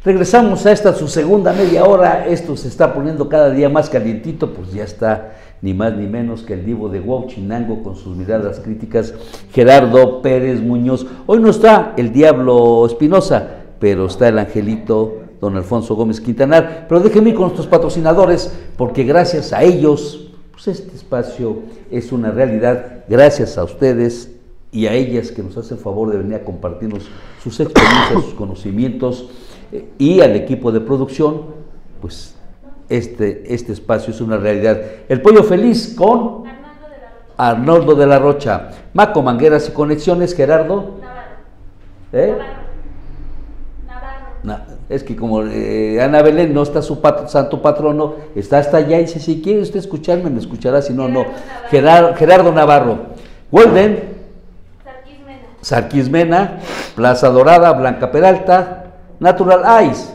Regresamos a esta su segunda media hora. Esto se está poniendo cada día más calientito, pues ya está ni más ni menos que el divo de Huauchinango con sus miradas críticas, Gerardo Pérez Muñoz. Hoy no está el Diablo Espinosa, pero está el angelito don Alfonso Gómez Quintanar. Pero déjenme ir con nuestros patrocinadores, porque gracias a ellos, pues este espacio es una realidad. Gracias a ustedes y a ellas que nos hacen favor de venir a compartirnos sus experiencias, sus conocimientos, y al equipo de producción, pues este espacio es una realidad. El Pollo Feliz con Arnoldo de la Rocha. Maco Mangueras y Conexiones, Gerardo Navarro. Es que como Ana Belén no está su santo patrono, está hasta allá, y dice, si quiere usted escucharme, me escuchará, si no, no. Gerardo Navarro. Golden, Sarquismena, Plaza Dorada, Blanca Peralta, Natural Ice,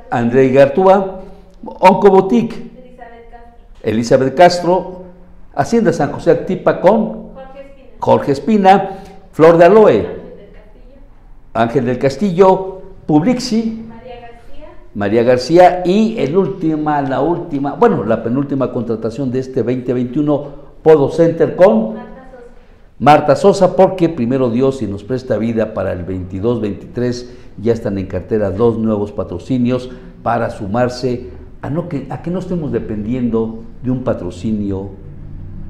André Gartúa, Onco Boutique, Elizabeth Castro, Hacienda San José Actipa con Jorge Espina, Flor de Aloe, Ángel del Castillo, Publixi, María García, y la penúltima contratación de este 2021, Podo Center con Marta Sosa, porque primero Dios, si nos presta vida para el 22-23, ya están en cartera 2 nuevos patrocinios para sumarse a que no estemos dependiendo de un patrocinio,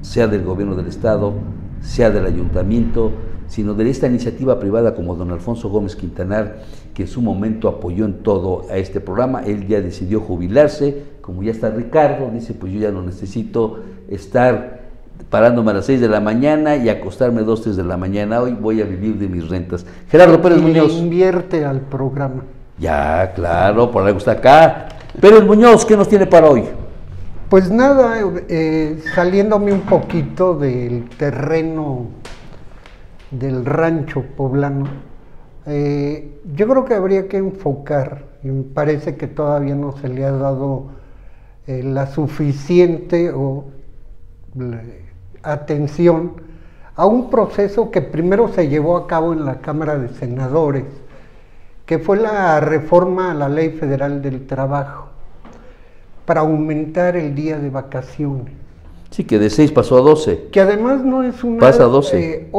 sea del gobierno del estado, sea del ayuntamiento, sino de esta iniciativa privada como don Alfonso Gómez Quintanar, que en su momento apoyó en todo a este programa. Él ya decidió jubilarse, como ya está Ricardo, dice, pues yo ya no necesito estar parándome a las 6 de la mañana y acostarme 2, 3 de la mañana, hoy voy a vivir de mis rentas. Gerardo Pérez Muñoz. Invierte al programa. Ya, claro, por algo está acá. Pérez Muñoz, ¿qué nos tiene para hoy? Pues nada, saliéndome un poquito del terreno del rancho poblano, yo creo que habría que enfocar, y me parece que todavía no se le ha dado la suficiente atención a un proceso que primero se llevó a cabo en la Cámara de Senadores, que fue la reforma a la Ley Federal del Trabajo para aumentar el día de vacaciones. Sí, que de 6 pasó a 12. Que además no es una... Pasa a 12.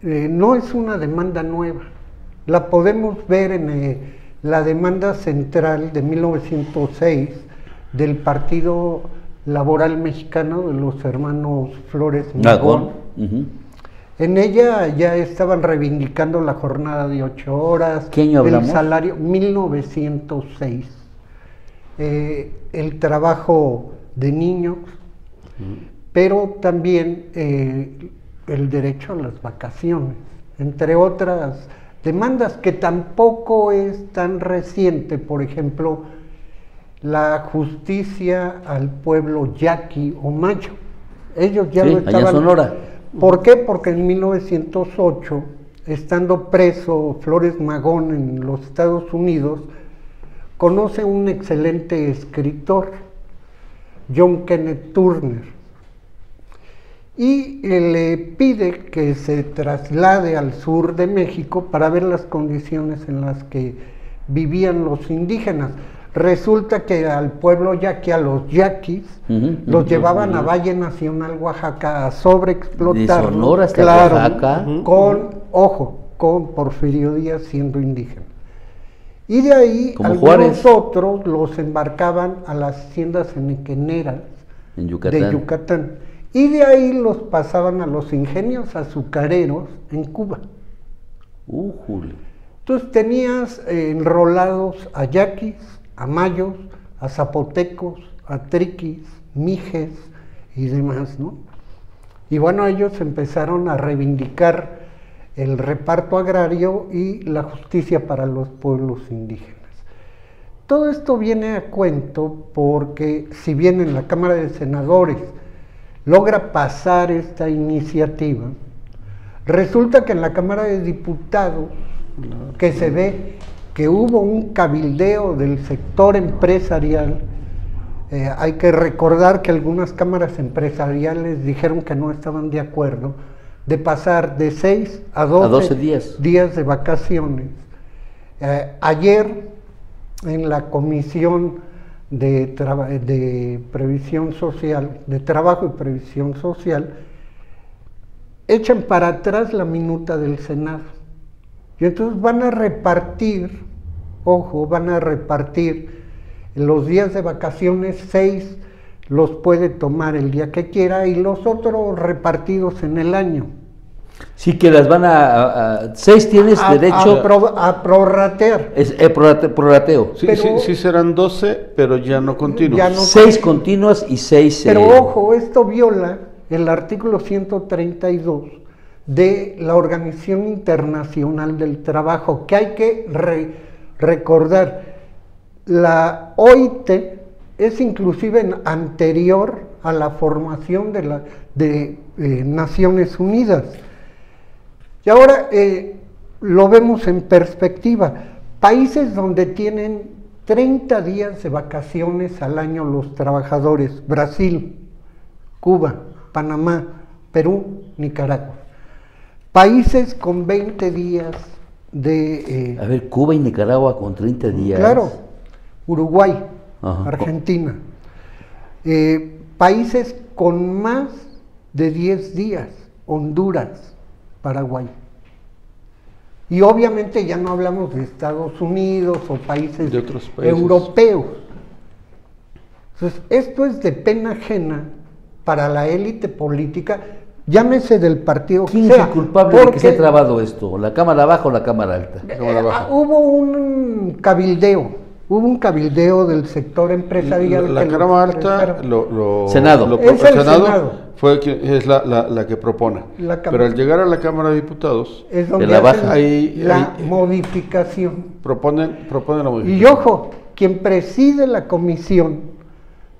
No es una demanda nueva. La podemos ver en la demanda central de 1906 del Partido Laboral Mexicano de los hermanos Flores Magón. En ella ya estaban reivindicando la jornada de 8 horas, ¿Qué año hablamos? el salario, 1906, el trabajo de niños, pero también el derecho a las vacaciones, entre otras demandas que tampoco es tan reciente. Por ejemplo, la justicia al pueblo yaqui o mayo. Ellos ya lo estaban. Allá en Sonora. ¿Por qué? Porque en 1908, estando preso Flores Magón en los Estados Unidos, conoce un excelente escritor, John Kenneth Turner, y le pide que se traslade al sur de México para ver las condiciones en las que vivían los indígenas. Resulta que al pueblo yaqui, a los yaquis, los llevaban a Valle Nacional, Oaxaca, a sobreexplotarlos. De Sonora hasta Oaxaca. Con Porfirio Díaz siendo indígena. Y de ahí algunos otros los embarcaban a las haciendas enequeneras en Yucatán. de Yucatán. Y de ahí los pasaban a los ingenios azucareros en Cuba. Entonces tenías enrolados a yaquis, a mayos, a zapotecos, a triquis, mijes y demás, ¿no? Y bueno, ellos empezaron a reivindicar el reparto agrario y la justicia para los pueblos indígenas. Todo esto viene a cuento porque, si bien en la Cámara de Senadores logra pasar esta iniciativa, resulta que en la Cámara de Diputados, que se ve que hubo un cabildeo del sector empresarial. Hay que recordar que algunas cámaras empresariales dijeron que no estaban de acuerdo de pasar de 6 a 12 días de vacaciones. Ayer en la Comisión de Previsión Social, de Trabajo y Previsión Social, echan para atrás la minuta del Senado. Y entonces van a repartir, ojo, van a repartir los días de vacaciones, 6 los puede tomar el día que quiera y los otros repartidos en el año. Sí, que las van a 6 tienes derecho a prorratear. Es prorrateo. Sí, Pero, sí serán 12, pero ya no continuos. Ya no 6 continuas y 6... Pero ojo, esto viola el artículo 132 de la Organización Internacional del Trabajo, que hay que recordar. La OIT es inclusive anterior a la formación de Naciones Unidas. Y ahora lo vemos en perspectiva. Países donde tienen 30 días de vacaciones al año los trabajadores: Brasil, Cuba, Panamá, Perú, Nicaragua. Países con 20 días de... A ver, Cuba y Nicaragua con 30 días. Claro, Uruguay, ajá, Argentina. Países con más de 10 días, Honduras, Paraguay. Y obviamente ya no hablamos de Estados Unidos o países de otros países europeos. Entonces, esto es de pena ajena para la élite política, llámese del partido ¿Quién que sea. es el culpable de que se ha trabado esto? ¿La Cámara Baja o la Cámara Alta? Hubo un cabildeo del sector empresarial. La Cámara Alta, Senado. Es el Senado. Es la que propone. Pero al llegar a la Cámara de Diputados, es donde la hacen baja. la modificación. Proponen la modificación. Y ojo, quien preside la Comisión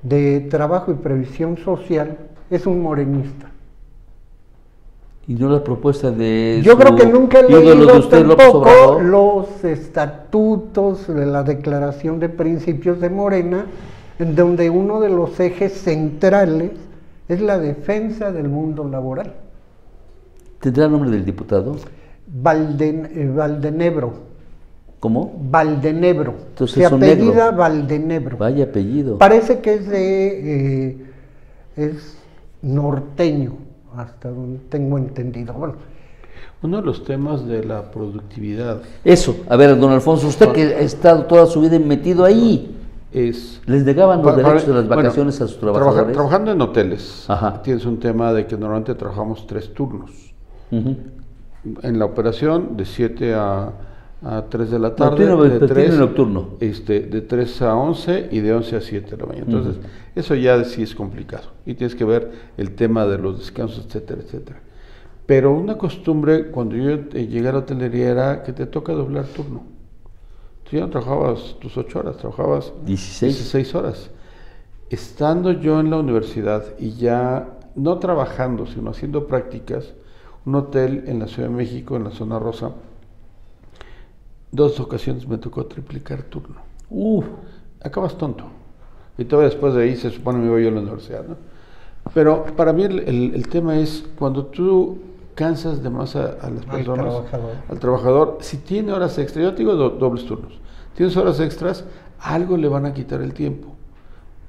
de Trabajo y Previsión Social es un morenista. Y no la propuesta de... Yo creo que nunca he leído de usted, tampoco los estatutos de la Declaración de Principios de Morena, en donde uno de los ejes centrales es la defensa del mundo laboral. ¿Tendrá nombre del diputado? Valdenebro. ¿Cómo? Valdenebro. Entonces se es un apellida negro. Valdenebro. Vaya apellido. Parece que es norteño, hasta donde tengo entendido. Bueno, uno de los temas de la productividad. Eso, a ver, don Alfonso, usted que ha estado toda su vida metido ahí, ¿les negaban los derechos de las vacaciones a sus trabajadores? Trabajando en hoteles, ajá, tienes un tema de que normalmente trabajamos 3 turnos. En la operación, de 7 a 3 de la tarde, nocturno. De 3 a 11 y de 11 a 7 de la mañana. Entonces, eso ya sí es complicado. Y tienes que ver el tema de los descansos, etcétera, etcétera. Pero una costumbre, cuando yo llegué a la hotelería, era que te toca doblar turno. Tú ya no trabajabas tus 8 horas, trabajabas 16 horas. Estando yo en la universidad y ya no trabajando, sino haciendo prácticas, un hotel en la Ciudad de México, en la zona rosa, 2 ocasiones me tocó triplicar turno. Acabas tonto. Y todavía después de ahí se supone me voy yo a la universidad, ¿no? Pero para mí el tema es cuando tú cansas de más a las personas, al trabajador, si tiene horas extras, yo te digo dobles turnos, tienes horas extras, algo le van a quitar el tiempo.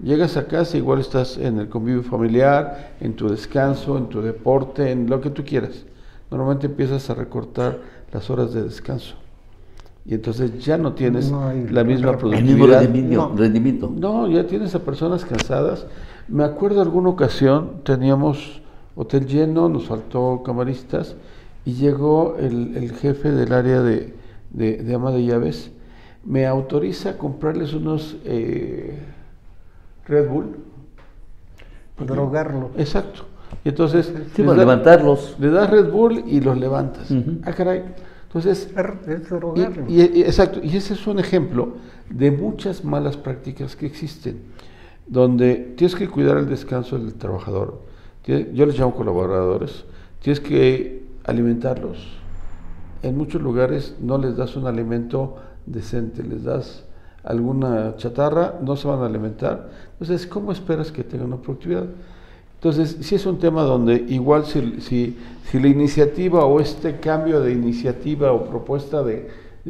Llegas a casa, igual estás en el convivio familiar, en tu descanso, en tu deporte, en lo que tú quieras. Normalmente empiezas a recortar las horas de descanso. Y entonces ya no tienes la misma productividad. El mismo rendimiento. No, ya tienes a personas cansadas. Me acuerdo alguna ocasión, teníamos hotel lleno, nos faltó camaristas, y llegó el jefe del área de ama de llaves, me autoriza a comprarles unos Red Bull. Drogarlos. Exacto. Y entonces levantarlos. Le das Red Bull y los levantas. Ah, caray. Entonces, exacto, y ese es un ejemplo de muchas malas prácticas que existen, donde tienes que cuidar el descanso del trabajador, yo les llamo colaboradores, tienes que alimentarlos. En muchos lugares no les das un alimento decente, les das alguna chatarra, no se van a alimentar. Entonces, ¿cómo esperas que tengan una productividad? Entonces, sí es un tema donde igual si la iniciativa o este cambio de iniciativa o propuesta de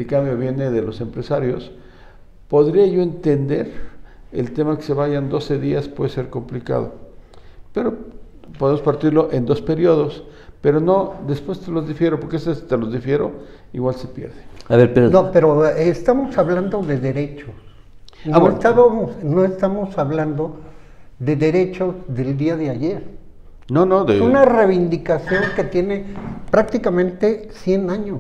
cambio viene de los empresarios, podría yo entender el tema que se vayan 12 días, puede ser complicado, pero podemos partirlo en 2 periodos, pero no, después te los difiero, porque si te los difiero, igual se pierde. A ver, pero... No, pero estamos hablando de derechos. Bueno. No estamos hablando de derechos del día de ayer. No, Es una reivindicación que tiene prácticamente 100 años.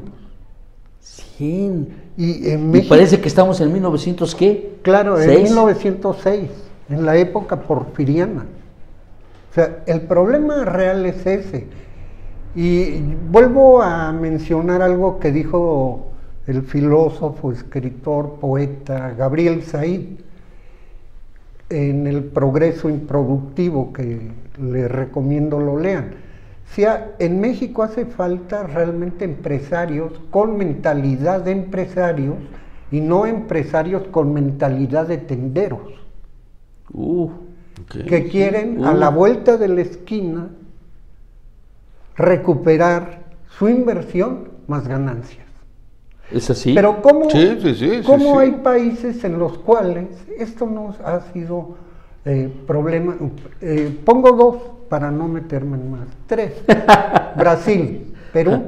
100. Y en Y México, parece que estamos en 1900, ¿qué? claro, en 6. 1906, en la época porfiriana. O sea, el problema real es ese. Y vuelvo a mencionar algo que dijo el filósofo, escritor, poeta Gabriel Said en El progreso improductivo, que les recomiendo lo lean. O sea, en México hace falta realmente empresarios con mentalidad de empresarios y no empresarios con mentalidad de tenderos, Okay. que quieren a la vuelta de la esquina recuperar su inversión más ganancias. ¿Es así? Pero ¿cómo, Sí, cómo sí. hay países en los cuales esto no ha sido problema? Pongo 2 para no meterme en más. 3. Brasil, Perú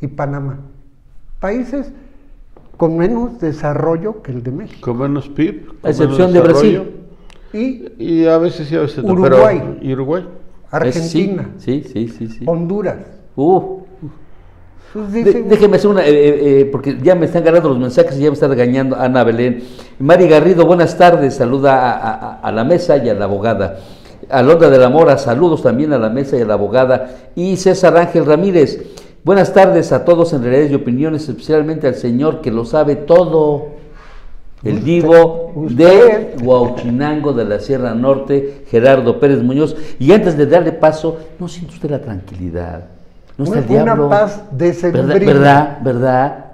y Panamá. Países con menos desarrollo que el de México. Con menos PIB, con A excepción menos de desarrollo, Brasil. Y y a veces sí, a veces no. Uruguay. Pero, ¿y Uruguay? Argentina, Sí. Honduras. Pues Déjeme hacer una, porque ya me están ganando los mensajes y ya me está regañando Ana Belén. Mari Garrido, buenas tardes, saluda a la mesa y a la abogada. Alondra de la Mora, saludos también a la mesa y a la abogada. Y César Ángel Ramírez, buenas tardes a todos en Realidades y Opiniones, especialmente al señor que lo sabe todo, el divo de Huauchinango de la Sierra Norte, Gerardo Pérez Muñoz. Y antes de darle paso, ¿no siente usted la tranquilidad? No está el diablo. Una paz decembrina. ¿Verdad?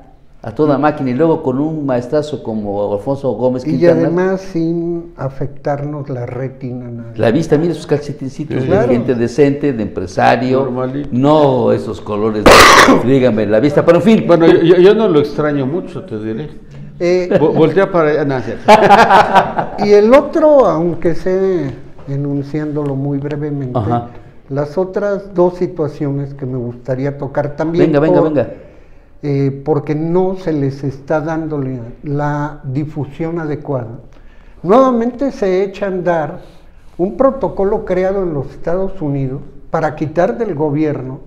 A toda máquina. Y luego con un maestrazo como Alfonso Gómez Y Quintana. además sin afectarnos la retina. Nada. La vista, mire esos calcetincitos Sí, de claro. gente decente, de empresario. Normalito. No esos colores, dígame, la vista. Pero en fin. Bueno, yo no lo extraño mucho, te diré. Voltea para allá. No, es cierto. Y el otro, aunque sé enunciándolo muy brevemente, Ajá. las otras 2 situaciones que me gustaría tocar también. Venga. Porque no se les está dando la difusión adecuada. Nuevamente se echa a andar un protocolo creado en los Estados Unidos para quitar del gobierno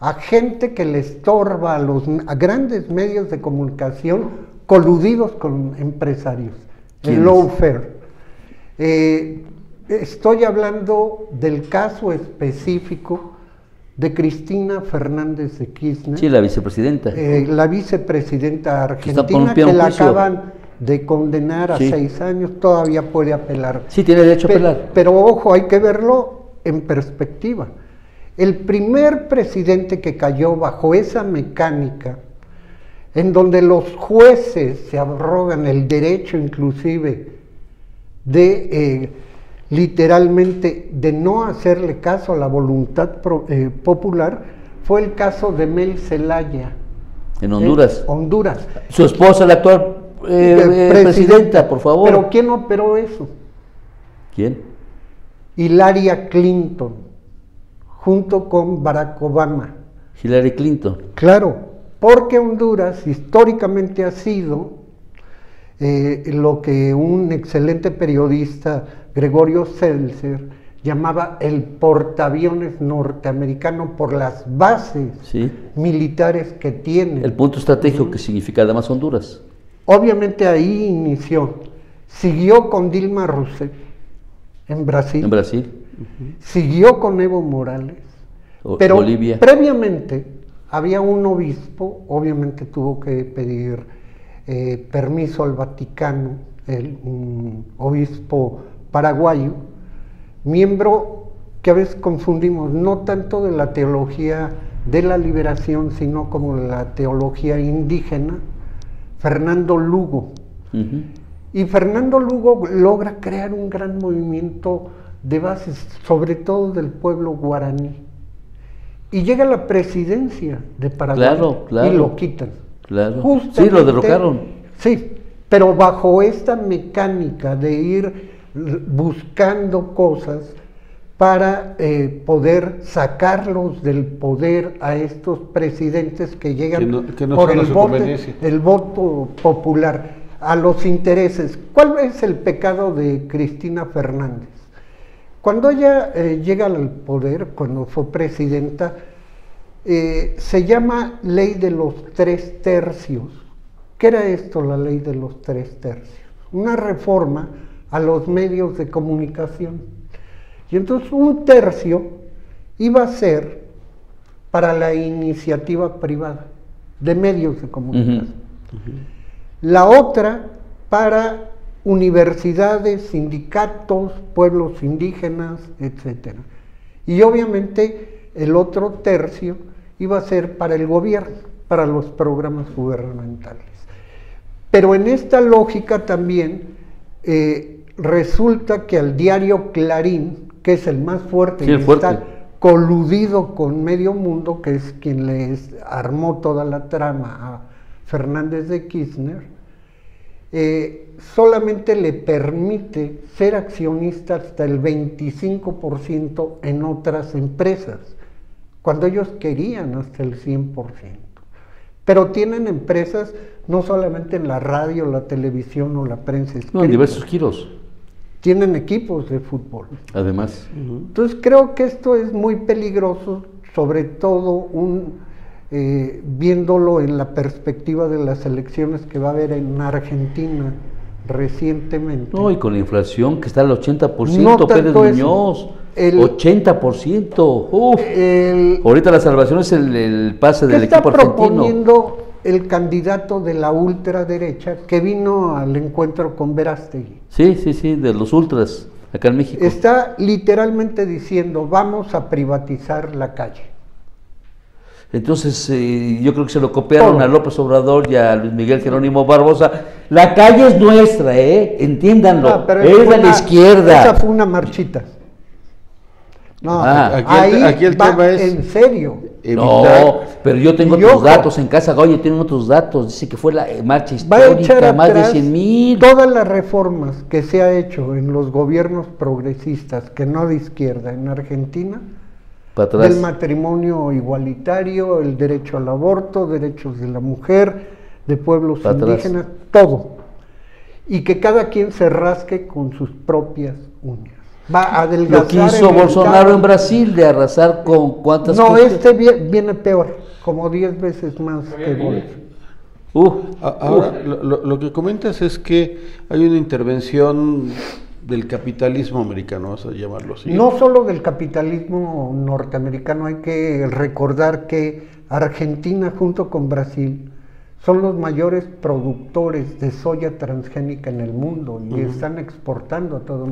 a gente que le estorba a grandes medios de comunicación coludidos con empresarios, el lawfare. Estoy hablando del caso específico de Cristina Fernández de Kirchner, Sí, la vicepresidenta. la vicepresidenta está por un argentina, pie que un la juicio. acaban de condenar a Sí. 6 años, todavía puede apelar. Sí, tiene derecho a apelar. Pero ojo, hay que verlo en perspectiva. El primer presidente que cayó bajo esa mecánica, en donde los jueces se arrogan el derecho inclusive de literalmente de no hacerle caso a la voluntad popular, fue el caso de Mel Zelaya. En Honduras. Honduras. Su esposa, la actual presidenta, por favor. Pero ¿quién operó eso? ¿Quién? Hilaria Clinton, junto con Barack Obama. Hillary Clinton. Claro, porque Honduras históricamente ha sido lo que un excelente periodista, Gregorio Seltzer, llamaba el portaaviones norteamericano por las bases Sí. militares que tiene. El punto estratégico que significa además Honduras. Obviamente ahí inició. Siguió con Dilma Rousseff en Brasil. En Brasil. Siguió con Evo Morales. Pero Bolivia. previamente había un obispo, obviamente tuvo que pedir permiso al Vaticano, un obispo paraguayo, miembro que a veces confundimos, no tanto de la teología de la liberación, sino como la teología indígena, Fernando Lugo. Ujú. Y Fernando Lugo logra crear un gran movimiento de bases, sobre todo del pueblo guaraní. Y llega a la presidencia de Paraguay Claro. y lo quitan. Claro. Sí, Justamente, lo derrocaron. Sí, pero bajo esta mecánica de ir buscando cosas para poder sacarlos del poder a estos presidentes que llegan que no por son a su conveniencia. el voto popular, a los intereses. ¿Cuál es el pecado de Cristina Fernández? Cuando ella llega al poder, cuando fue presidenta, se llama Ley de los 3 tercios. ¿Qué era esto, la Ley de los 3 tercios? Una reforma a los medios de comunicación. Y entonces 1 tercio iba a ser para la iniciativa privada de medios de comunicación. La otra para universidades, sindicatos, pueblos indígenas, etcétera. Y obviamente el otro tercio iba a ser para el gobierno, para los programas gubernamentales. Pero en esta lógica también resulta que al diario Clarín, que es el más fuerte, Sí, el fuerte, está coludido con Medio Mundo, que es quien les armó toda la trama a Fernández de Kirchner, solamente le permite ser accionista hasta el 25% en otras empresas, cuando ellos querían hasta el 100%. Pero tienen empresas no solamente en la radio, la televisión o la prensa escrita. No, en diversos giros, Tienen equipos de fútbol. además. Entonces creo que esto es muy peligroso, sobre todo viéndolo en la perspectiva de las elecciones que va a haber en Argentina recientemente. No, y con la inflación que está al 80%, No Pérez tanto eso. Muñoz, El- 80%. Uf. Ahorita la salvación es el pase ¿Qué del está equipo argentino. proponiendo el candidato de la ultraderecha que vino al encuentro con Verástegui? Sí, de los ultras, acá en México. Está literalmente diciendo, vamos a privatizar la calle. Entonces, yo creo que se lo copiaron Todo. a López Obrador y a Luis Miguel Jerónimo Barbosa. La calle es nuestra, entiéndanlo. Ah, pero es esa de fue la izquierda. Esa fue una marchita. No, Aquí el va tema es en serio. No, pero yo tengo Y otros ojo. datos en casa. Oye, tengo otros datos. Dice que fue la marcha Va a echar histórica, más de atrás 100,000. todas las reformas que se ha hecho en los gobiernos progresistas, que no de izquierda, en Argentina, Para atrás. del matrimonio igualitario, el derecho al aborto, derechos de la mujer, de pueblos Para atrás. indígenas, todo. Y que cada quien se rasque con sus propias uñas. Va a adelgazar. Lo que hizo el Bolsonaro mercado. en Brasil de arrasar con cuántas No, cosas. este viene peor, como 10 veces más que Bolsonaro. Ahora, lo que comentas es que hay una intervención del capitalismo americano, vamos a llamarlo así. No solo del capitalismo norteamericano, hay que recordar que Argentina junto con Brasil son los mayores productores de soya transgénica en el mundo y están exportando a todo.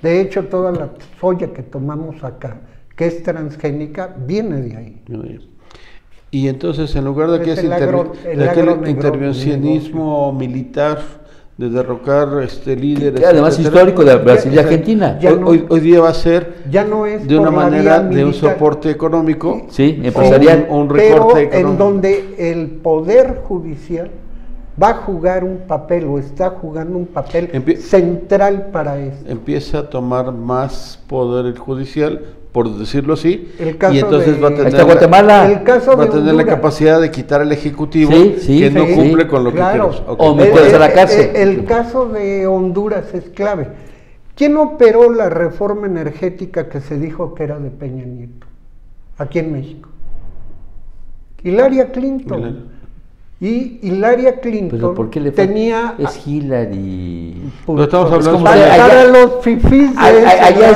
De hecho, toda la soya que tomamos acá, que es transgénica, viene de ahí. Y entonces, en lugar de que Es ese el agro intervencionismo militar de derrocar líderes, Que además etcétera, histórico de Brasil y o sea, Argentina. ya no- hoy día va a ser Ya no es de una por la manera vía de un militar, soporte económico, Sí, empresarial. un pero recorte en económico. donde el poder judicial va a jugar un papel o está jugando un papel central para esto. Empieza a tomar más poder el judicial, por decirlo así, El caso y entonces de- va a Ahí tener, está Guatemala. El caso va a de tener la Honduras. capacidad de quitar al ejecutivo Sí, que no sí, cumple con lo Claro. que queremos. Ok. O meterlos a la cárcel. El caso de Honduras es clave. ¿Quién operó la reforma energética que se dijo que era de Peña Nieto? Aquí en México. Hilaria Clinton. Hilaria. Y Hilaria Clinton Pero ¿por qué le tenía... Es Hillary. No estamos hablando como para de dejar allá- a los fifís de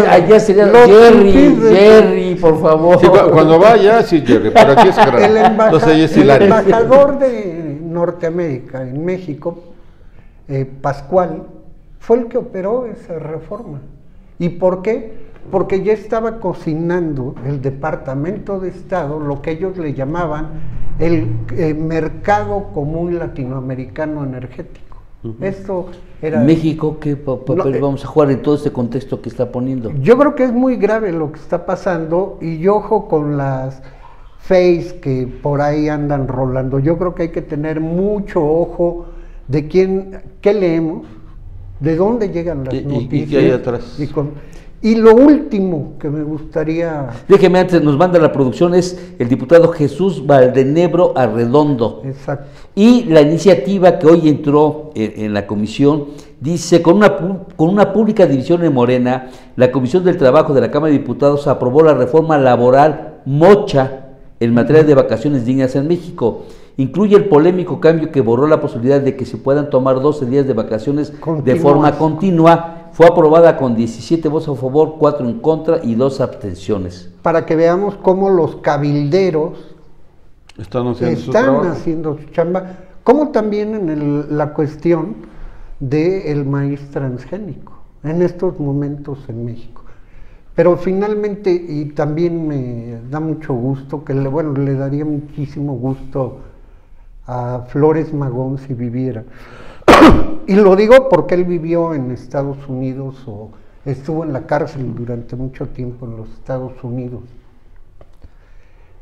Allá sería los fifís de- Jerry, por favor. Sí, cuando vaya, sí, Jerry, pero aquí es El, grande. Entonces ahí es el Hilaria. embajador de Norteamérica en México, Pascual, fue el que operó esa reforma. ¿Y por qué? Porque ya estaba cocinando el Departamento de Estado lo que ellos le llamaban el mercado común latinoamericano energético. Esto era... México, ¿qué papel vamos a jugar en todo este contexto que está poniendo? Yo creo que es muy grave lo que está pasando y ojo con las fakes que por ahí andan rolando. Yo creo que hay que tener mucho ojo de qué leemos, de dónde llegan las noticias. ¿Y qué hay atrás? Y lo último que me gustaría... Déjeme antes, nos manda la producción, es el diputado Jesús Valdenebro Arredondo. Exacto. Y la iniciativa que hoy entró en la comisión, dice, con una pública división en Morena, la Comisión del Trabajo de la Cámara de Diputados aprobó la reforma laboral mocha en materia de vacaciones dignas en México. Incluye el polémico cambio que borró la posibilidad de que se puedan tomar 12 días de vacaciones de forma continua. Fue aprobada con 17 votos a favor, 4 en contra y 2 abstenciones. Para que veamos cómo los cabilderos están haciendo su chamba, como también en la cuestión del maíz transgénico, en estos momentos en México. Pero finalmente, y también me da mucho gusto, le daría muchísimo gusto a Flores Magón si viviera. Y lo digo porque él vivió en Estados Unidos o estuvo en la cárcel durante mucho tiempo en los Estados Unidos.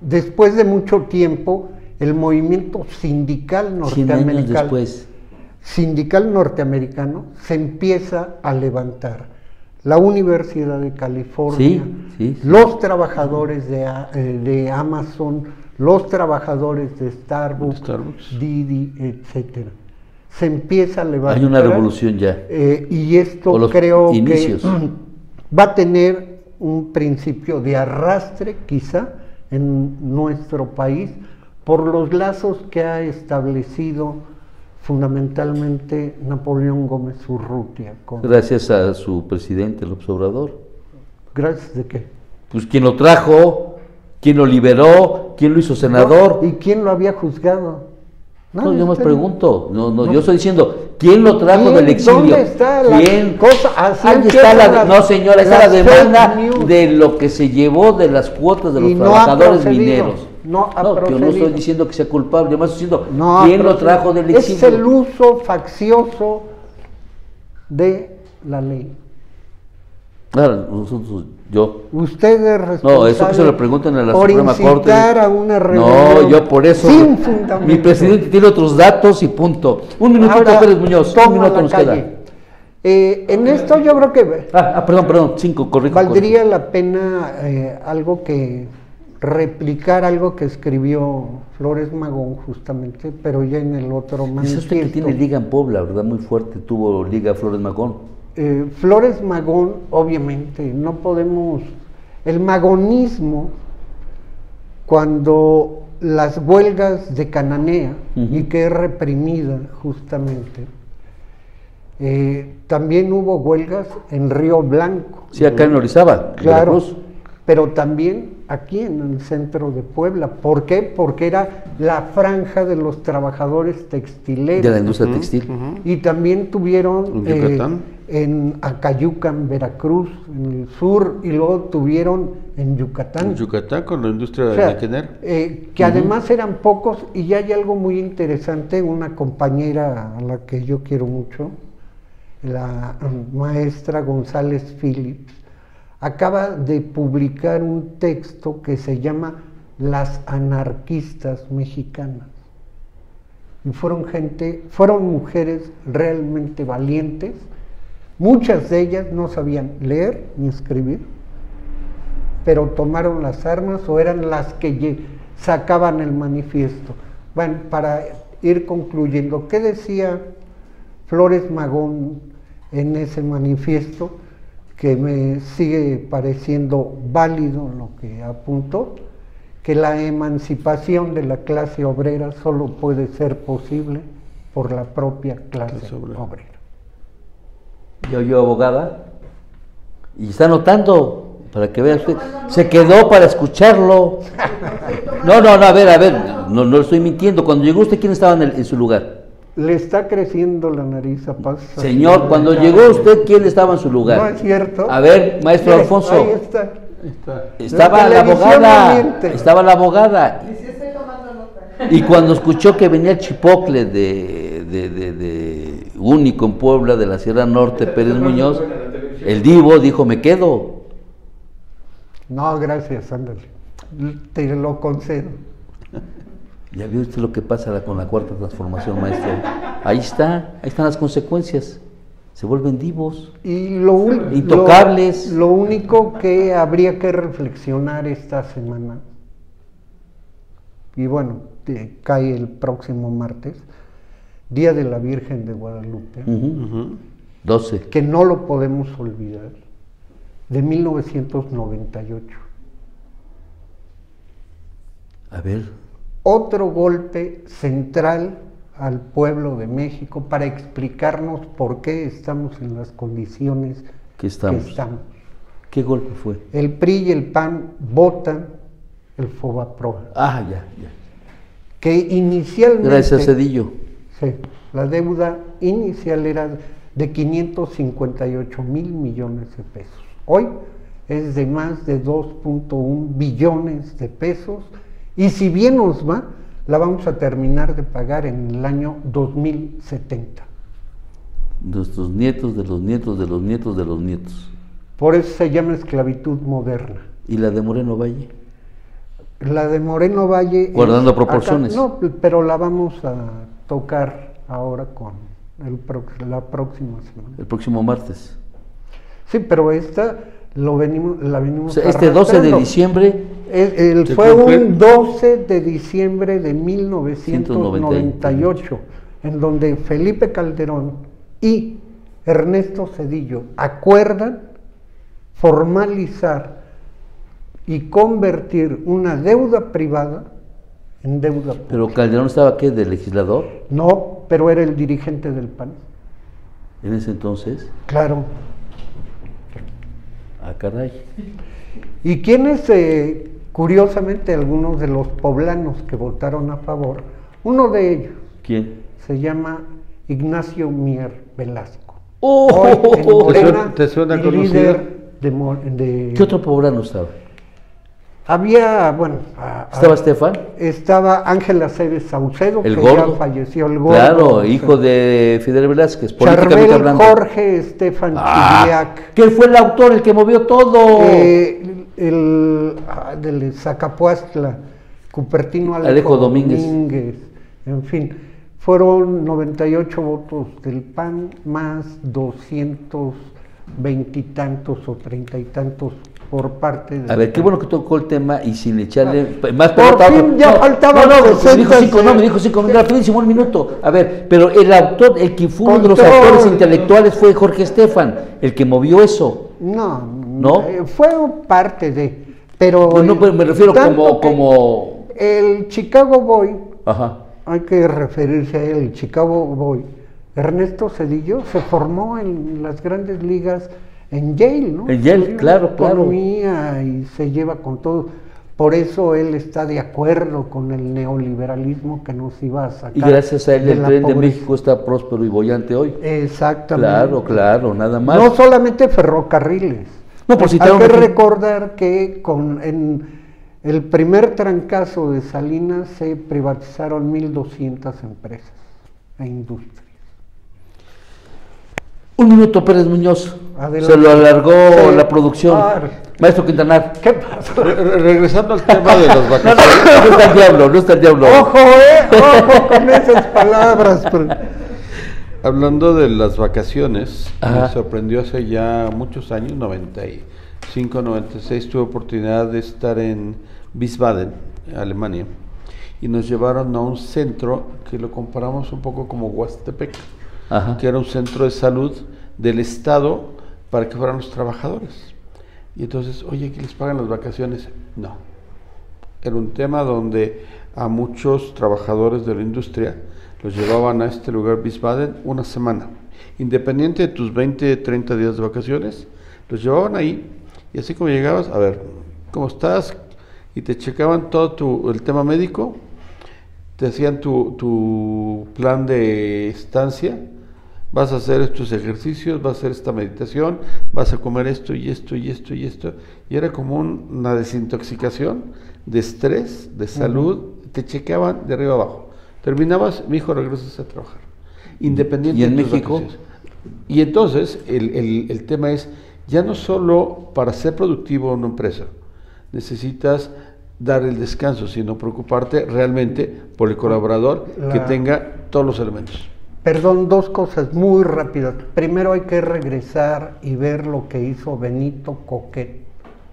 Después de mucho tiempo, el movimiento sindical norteamericano se empieza a levantar. La Universidad de California, los trabajadores de Amazon, los trabajadores de Starbucks, Didi, etcétera. Se empieza a levantar. Hay una revolución ya. Y esto creo que va a tener un principio de arrastre, quizá, en nuestro país, por los lazos que ha establecido fundamentalmente Napoleón Gómez Urrutia. Gracias a su presidente López Obrador. ¿Gracias de qué? Pues quien lo trajo, quien lo liberó, quien lo hizo senador. ¿Y quién lo había juzgado? No, yo más pregunto, yo estoy diciendo, ¿quién lo trajo del exilio? ¿Dónde está ¿Quién? Cosa? Ahí está no señora, esa es la demanda de lo que se llevó de las cuotas de los trabajadores mineros. Yo no estoy diciendo que sea culpable, yo más estoy diciendo, ¿quién lo trajo del exilio? Es el uso faccioso de la ley. Claro, Usted es responsable. No, eso que se lo preguntan a la Suprema Corte. A una rebelión. No, yo por eso. Sin fundamento. Mi presidente tiene otros datos y punto. Un minutito, Pérez Muñoz. Un minuto nos queda. En esto yo creo que. Perdón, 5, corrijo. Valdría la pena replicar algo que escribió Flores Magón, justamente, pero ya en el otro manifiesto. Es usted que tiene liga en Puebla, ¿verdad? Muy fuerte tuvo liga Flores Magón. Flores Magón, obviamente, no podemos... El magonismo, cuando las huelgas de Cananea, y que es reprimida justamente, también hubo huelgas en Río Blanco. Sí, acá en Orizaba, claro, Veracruz. Pero también aquí en el centro de Puebla. ¿Por qué? Porque era la franja de los trabajadores textileros. De la industria textil. Y también tuvieron en Acayucan, Veracruz, en el sur, y luego tuvieron en Yucatán. En Yucatán con la industria de Quener. Que además eran pocos, y ya hay algo muy interesante, una compañera a la que yo quiero mucho, la maestra González Phillips, acaba de publicar un texto que se llama Las anarquistas mexicanas. Y fueron mujeres realmente valientes. Muchas de ellas no sabían leer ni escribir, pero tomaron las armas o eran las que sacaban el manifiesto. Bueno, para ir concluyendo, ¿qué decía Flores Magón en ese manifiesto? Que me sigue pareciendo válido lo que apuntó, que la emancipación de la clase obrera solo puede ser posible por la propia clase obrera. Yo abogada, y está anotando, para que vea usted, se quedó para escucharlo. No, a ver, no estoy mintiendo. Cuando llegó usted, ¿quién estaba en su lugar? Le está creciendo la nariz a pasos. Señor, cuando llegó usted, ¿quién estaba en su lugar? No es cierto. A ver, maestro Alfonso. Ahí está. Estaba la abogada. Y cuando escuchó que venía el chipocle de de único en Puebla, de la Sierra Norte, Pérez Muñoz, el Divo dijo, me quedo. No, gracias, ándale. Te lo concedo. ¿Ya vio usted lo que pasa con la cuarta transformación, maestro? Ahí están las consecuencias. Se vuelven divos, Y intocables. Lo único que habría que reflexionar esta semana, y bueno, cae el próximo martes, Día de la Virgen de Guadalupe, 12. que no lo podemos olvidar, de 1998. A ver, Otro golpe central al pueblo de México para explicarnos por qué estamos en las condiciones ¿qué estamos? que estamos. ¿Qué golpe fue? El PRI y el PAN votan el Fobaproa, Ah, ya. que inicialmente... Gracias a Cedillo. Sí, la deuda inicial era de 558 mil millones de pesos. Hoy es de más de 2.1 billones de pesos, y si bien nos va, la vamos a terminar de pagar en el año 2070. Nuestros nietos de los nietos de los nietos de los nietos. Por eso se llama esclavitud moderna. ¿Y la de Moreno Valle? La de Moreno Valle... Guardando es proporciones. no, pero la vamos a tocar ahora con la próxima semana. El próximo martes. Sí, pero esta la venimos O sea, este 12 de arrastrando. diciembre. Fue un 12 de diciembre de 1998, en donde Felipe Calderón y Ernesto Zedillo acuerdan formalizar y convertir una deuda privada en deuda pública. Pero Calderón estaba, ¿qué? ¿De legislador? No, pero era el dirigente del PAN. En ese entonces. Claro. Ah, caray. ¿Y quiénes, curiosamente, algunos de los poblanos que votaron a favor? Uno de ellos ¿Quién? se llama Ignacio Mier Velasco. ¡Oh! Hoy en Morena, ¿Te suena y conocido? líder de... ¿Qué otro poblano estaba? Había, bueno... ¿Estaba Estefan? Estaba Ángel Aceves Saucedo, El que gordo. ya falleció, el gordo. Claro, hijo de Fidel Velázquez, políticamente Charbel hablando. Jorge Estefan Chiliac. ¿Quién fue el autor, el que movió todo? Del Zacapuastla, Cupertino Alejo Domínguez. En fin, fueron 98 votos del PAN más 220 y tantos o 30 y tantos por parte de... A ver, qué bueno que tocó el tema y sin echarle más Por pelota. fin ya faltaban 60, me dijo 5 minutos, rapidísimo, un minuto. A ver, pero el autor, el que fue uno de los Control. autores intelectuales fue Jorge Estefan, el que movió eso. No, fue parte de... Pero Pues no, pero me refiero tanto como... El Chicago Boy, Ajá. hay que referirse a él, el Chicago Boy, Ernesto Zedillo, se formó en las grandes ligas en Yale, ¿no? En Yale, Estudió claro. economía y se lleva con todo. Por eso él está de acuerdo con el neoliberalismo que nos iba a sacar. Y gracias a él el la tren de pobreza. México está próspero y bollante hoy. Exactamente. Claro, nada más. No solamente ferrocarriles. No, por citar Hay un que ejemplo. recordar que en el primer trancazo de Salinas se privatizaron 1.200 empresas e industrias. Un minuto, Pérez Muñoz. Adelante. Se lo alargó Sí. la producción. Maestro Quintanar. ¿Qué pasó? Regresando al tema de las No vacaciones. está el diablo, no está el diablo. Ojo, ojo con esas palabras. Hablando de las vacaciones, Ajá. me sorprendió hace ya muchos años, 95, 96, tuve oportunidad de estar en Wiesbaden, Alemania, y nos llevaron a un centro que lo comparamos un poco como Huastepec, Ajá. que era un centro de salud del Estado para que fueran los trabajadores. Y entonces, oye, ¿que les pagan las vacaciones? No. Era un tema donde a muchos trabajadores de la industria los llevaban a este lugar, Wiesbaden, una semana. Independiente de tus 20, 30 días de vacaciones, los llevaban ahí y así como llegabas, a ver, ¿cómo estás? Y te checaban todo el tema médico, te hacían tu plan de estancia, vas a hacer estos ejercicios, vas a hacer esta meditación, vas a comer esto y esto y esto y esto. Y era como una desintoxicación de estrés, de salud, te checaban de arriba abajo. Terminabas, mi hijo, regresas a trabajar. independiente ¿Y en de tus México? vacaciones. Y entonces, el tema es, ya no solo para ser productivo en una empresa, necesitas dar el descanso, sino preocuparte realmente por el colaborador que tenga todos los elementos. Perdón, dos cosas muy rápidas. Primero hay que regresar y ver lo que hizo Benito Coquet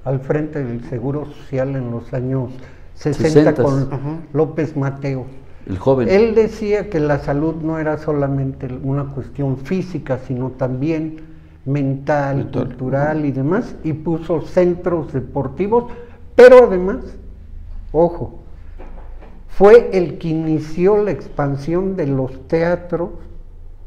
al frente del Seguro Social en los años 60 con López Mateos. El joven. Él decía que la salud no era solamente una cuestión física, sino también mental, cultural y demás, y puso centros deportivos, pero además, ojo, fue el que inició la expansión de los teatros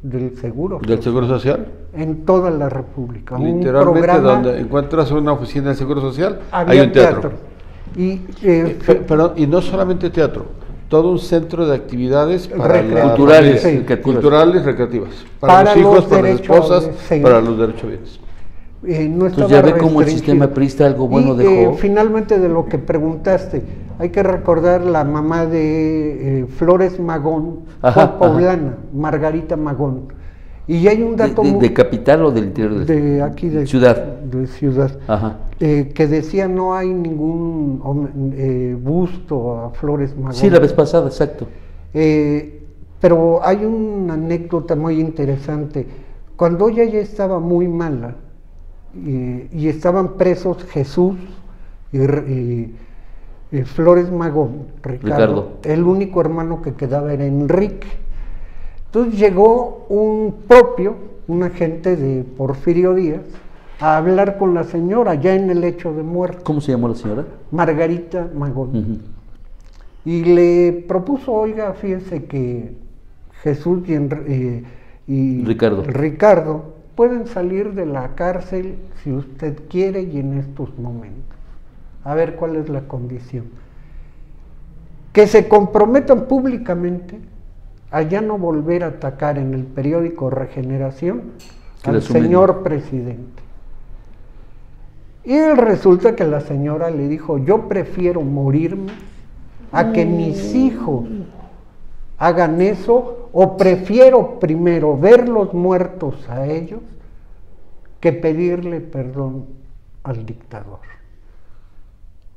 del Seguro Social en toda la República. Literalmente, donde encuentras una oficina del Seguro Social, hay un teatro. Pero y no solamente teatro, todo un centro de actividades culturales, culturales, recreativas, para los hijos, para las esposas, para los derechos. Entonces ya ve cómo el sistema priista algo bueno dejó. Finalmente, de lo que preguntaste, hay que recordar la mamá de Flores Magón, fue poblana, Margarita Magón. Y hay un dato ¿De capital o del interior de aquí de ciudad? De ciudad. Que decía no hay ningún busto a Flores Magón. Sí, la vez pasada, exacto. Pero hay una anécdota muy interesante. Cuando ella ya estaba muy mala y estaban presos Jesús y Flores Magón, Ricardo, el único hermano que quedaba era Enrique. Entonces llegó un agente de Porfirio Díaz a hablar con la señora ya en el lecho de muerte. ¿Cómo se llamó la señora? Margarita Magón. Y le propuso, oiga, fíjese que Jesús y Ricardo pueden salir de la cárcel si usted quiere y en estos momentos. A ver cuál es la condición. Que se comprometan públicamente a ya no volver a atacar en el periódico Regeneración al señor presidente. Y resulta que la señora le dijo, yo prefiero morirme a que mis hijos hagan eso, o prefiero primero verlos muertos a ellos que pedirle perdón al dictador.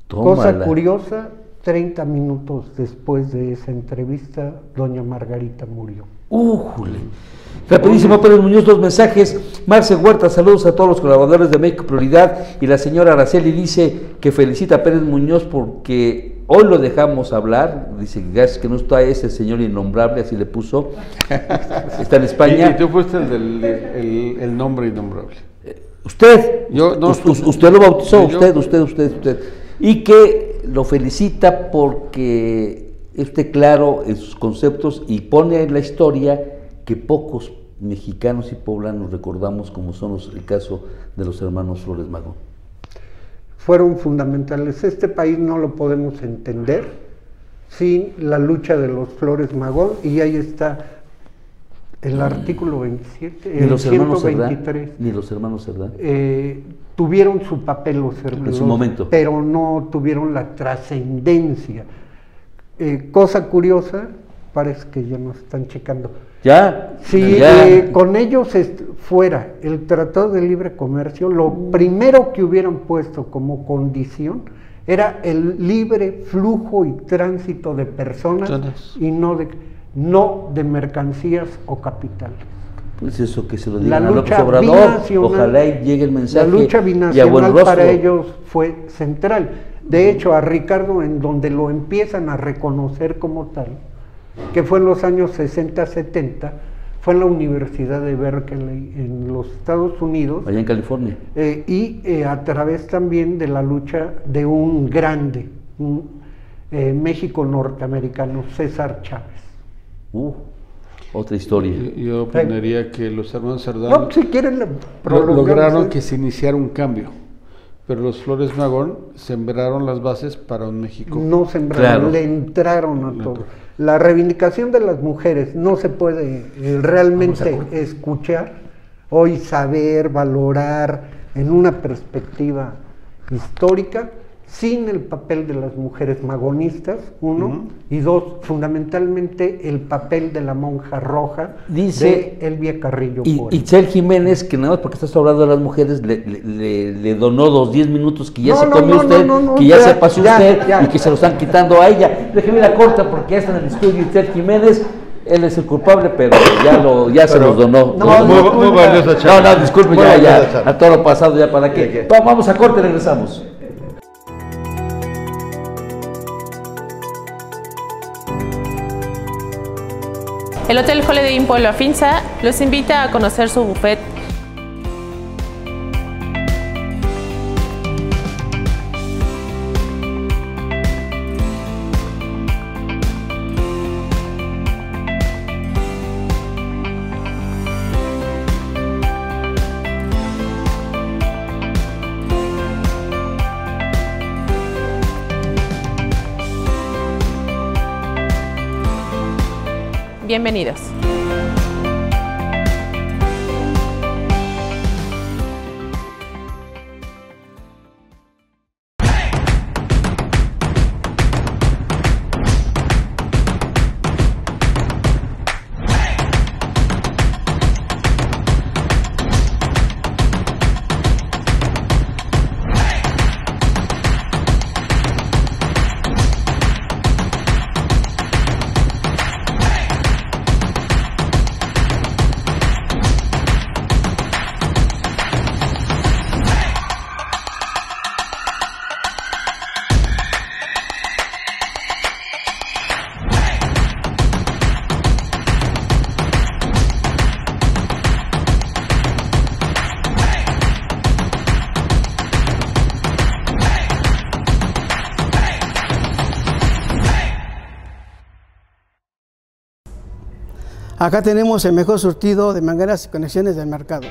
Tómala. Cosa curiosa, 30 minutos después de esa entrevista, doña Margarita murió. ¡Újule! Rapidísimo, Pérez Muñoz, dos mensajes. Marce Huerta, saludos a todos los colaboradores de México Prioridad. Y la señora Araceli dice que felicita a Pérez Muñoz porque hoy lo dejamos hablar. Dice que no está ese señor innombrable, así le puso. Está en España. Y tú fuiste el nombre innombrable. Usted, yo, no, usted lo bautizó, usted. Y que lo felicita porque esté claro en sus conceptos y pone en la historia que pocos mexicanos y poblanos recordamos, como son el caso de los hermanos Flores Magón. Fueron fundamentales. Este país no lo podemos entender sin la lucha de los Flores Magón, y ahí está el artículo 27, ni el los 123. Ni los hermanos Cerdán. Tuvieron su papel los hermanos, en su momento, pero no tuvieron la trascendencia. Cosa curiosa, parece que ya nos están checando. ¿Ya? Sí, con ellos fuera el Tratado de Libre Comercio, lo primero que hubieran puesto como condición era el libre flujo y tránsito de personas y no de mercancías o capitales. Pues eso, que se lo digan a López Obrador, ojalá y llegue el mensaje. La lucha binacional para ellos fue central. De hecho, a Ricardo, en donde lo empiezan a reconocer como tal, que fue en los años 60-70, fue en la Universidad de Berkeley, en los Estados Unidos. Allá en California. Y a través también de la lucha de un grande, México norteamericano, César Chávez. Otra historia. Yo opinaría que los hermanos Cerdán si quieren lograron que se iniciara un cambio, pero los Flores Magón sembraron las bases para un México. No sembraron, le entraron a todo. La reivindicación de las mujeres no se puede realmente escuchar, hoy saber, valorar en una perspectiva histórica, sin el papel de las mujeres magonistas, uno, y dos, fundamentalmente el papel de la monja roja, dice de Elvia Carrillo y Itzel Jiménez, que nada más porque estás hablando de las mujeres, le donó los 10 minutos que ya se comió usted, que ya se pasó usted y que se lo están quitando a ella. Déjeme la corta porque ya está en el estudio Itzel Jiménez. Él es el culpable, pero ya se los donó. Muy valiosa charla. No, disculpe, ya, a todo lo pasado, ya para qué. Vamos a corte, regresamos. El Hotel Holiday Inn Pueblo Afinsa los invita a conocer su buffet. Bienvenidos. Acá tenemos el mejor surtido de mangueras y conexiones del mercado.